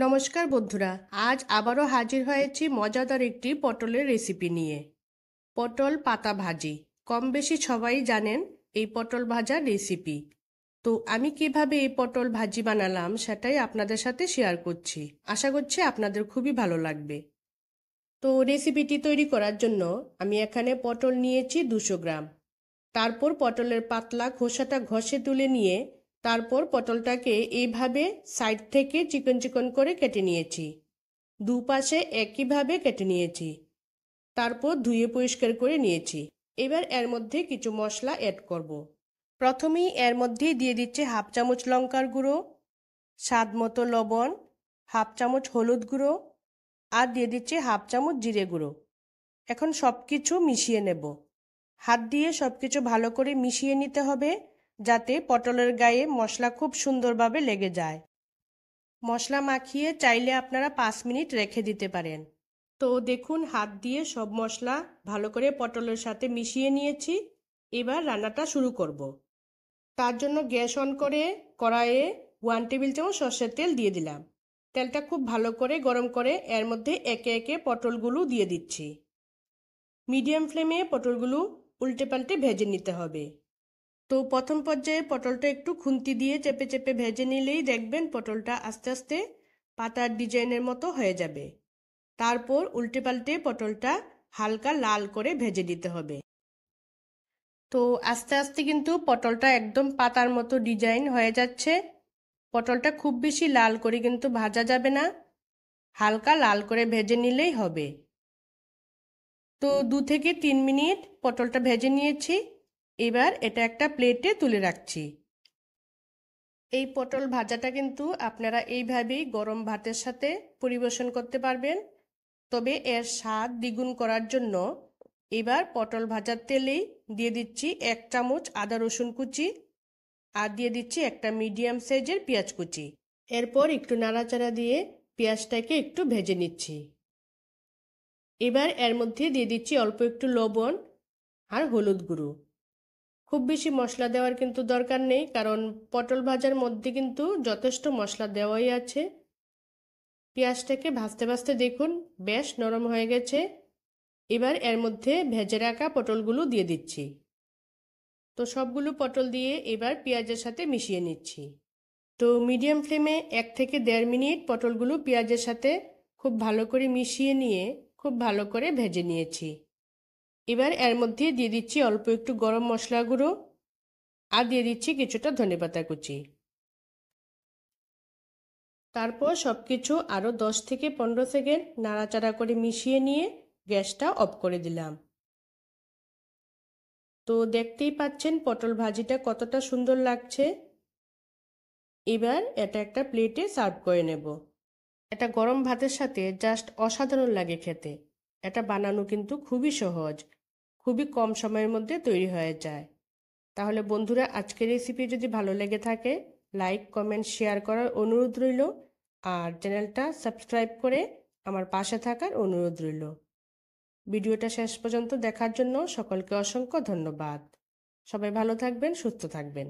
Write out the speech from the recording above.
নমস্কার বন্ধুরা, আজ আবারও হাজির হয়েছি মজাদার একটি পটলের রেসিপি নিয়ে। পটল পাতা ভাজি কম বেশি সবাই জানেন এই পটল ভাজার রেসিপি। তো আমি কিভাবে এই পটল ভাজি বানালাম সেটাই আপনাদের সাথে শেয়ার করছি। আশা করছি আপনাদের খুবই ভালো লাগবে। তো রেসিপিটি তৈরি করার জন্য আমি এখানে পটল নিয়েছি 200 গ্রাম। তারপর পটলের পাতলা খোসাটা ঘষে তুলে নিয়ে তারপর পটলটাকে এইভাবে সাইড থেকে চিকন চিকন করে কেটে নিয়েছি। দুপাশে একইভাবে কেটে নিয়েছি। তারপর ধুয়ে পরিষ্কার করে নিয়েছি। এবার এর মধ্যে কিছু মশলা অ্যাড করব। প্রথমেই এর মধ্যেই দিয়ে দিচ্ছে হাফ চামচ লঙ্কার গুঁড়ো, স্বাদ মতো লবণ, হাফ চামচ হলুদ গুঁড়ো আর দিয়ে দিচ্ছে হাফ চামচ জিরে গুঁড়ো। এখন সব কিছু মিশিয়ে নেব। হাত দিয়ে সব কিছু ভালো করে মিশিয়ে নিতে হবে যাতে পটলের গায়ে মশলা খুব সুন্দরভাবে লেগে যায়। মশলা মাখিয়ে চাইলে আপনারা 5 মিনিট রেখে দিতে পারেন। তো দেখুন হাত দিয়ে সব মশলা ভালো করে পটলের সাথে মিশিয়ে নিয়েছি। এবার রান্নাটা শুরু করব। তার জন্য গ্যাস অন করে কড়াইয়ে 1 টেবিল চামচ সরষের তেল দিয়ে দিলাম। তেলটা খুব ভালো করে গরম করে এর মধ্যে একে একে পটলগুলো দিয়ে দিচ্ছি। মিডিয়াম ফ্লেমে পটলগুলো উল্টে পাল্টে ভেজে নিতে হবে। তো প্রথম পর্যায়ে পটলটা একটু খুন্তি দিয়ে চেপে চেপে ভেজে নিলেই দেখবেন পটলটা আস্তে আস্তে পাতার ডিজাইনের মতো হয়ে যাবে। তারপর উল্টে পাল্টে পটলটা হালকা লাল করে ভেজে দিতে হবে। তো আস্তে আস্তে কিন্তু পটলটা একদম পাতার মতো ডিজাইন হয়ে যাচ্ছে। পটলটা খুব বেশি লাল করে কিন্তু ভাজা যাবে না, হালকা লাল করে ভেজে নিলেই হবে। তো 2 থেকে 3 মিনিট পটলটা ভেজে নিয়েছি। এবার এটা একটা প্লেটে তুলে রাখছি। এই পটল ভাজাটা কিন্তু আপনারা এইভাবেই গরম ভাতের সাথে পরিবেশন করতে পারবেন। তবে এর স্বাদ দ্বিগুণ করার জন্য এবার পটল ভাজার তেলেই দিয়ে দিচ্ছি 1 চামচ আদা রসুন কুচি আর দিয়ে দিচ্ছি একটা মিডিয়াম সাইজের পেঁয়াজ কুচি। এরপর একটু নাড়াচাড়া দিয়ে পেঁয়াজটাকে একটু ভেজে নিচ্ছি। এবার এর মধ্যে দিয়ে দিচ্ছি অল্প একটু লবণ আর হলুদ গুঁড়ো। খুব বেশি মশলা দেওয়ার কিন্তু দরকার নেই, কারণ পটল ভাজার মধ্যে কিন্তু যথেষ্ট মশলা দেওয়াই আছে। পেঁয়াজটাকে ভাজতে ভাজতে দেখুন বেশ নরম হয়ে গেছে। এবার এর মধ্যে ভেজে রাখা পটলগুলো দিয়ে দিচ্ছি। তো সবগুলো পটল দিয়ে এবার পেঁয়াজের সাথে মিশিয়ে নিচ্ছি। তো মিডিয়াম ফ্লেমে 1 থেকে 1.5 মিনিট পটলগুলো পেঁয়াজের সাথে খুব ভালো করে মিশিয়ে নিয়ে খুব ভালো করে ভেজে নিয়েছি। এবার এর মধ্যে দিয়ে দিচ্ছি অল্প একটু গরম মশলা গুঁড়ো আর দিয়ে দিচ্ছি কিছুটা ধনেপাতা কুচি। তারপর সব কিছু আরও 10 থেকে 15 সেকেন্ড নাড়াচাড়া করে মিশিয়ে নিয়ে গ্যাসটা অফ করে দিলাম। তো দেখতেই পাচ্ছেন পটল ভাজিটা কতটা সুন্দর লাগছে। এবার এটা একটা প্লেটে সার্ভ করে নেব। এটা গরম ভাতের সাথে জাস্ট অসাধারণ লাগে খেতে। এটা বানানো কিন্তু খুবই সহজ, খুবই কম সময়ের মধ্যে তৈরি হয়ে যায়। তাহলে বন্ধুরা, আজকের রেসিপি যদি ভালো লেগে থাকে লাইক কমেন্ট শেয়ার করার অনুরোধ রইল আর চ্যানেলটা সাবস্ক্রাইব করে আমার পাশে থাকার অনুরোধ রইল। ভিডিওটা শেষ পর্যন্ত দেখার জন্য সকলকে অসংখ্য ধন্যবাদ। সবাই ভালো থাকবেন, সুস্থ থাকবেন।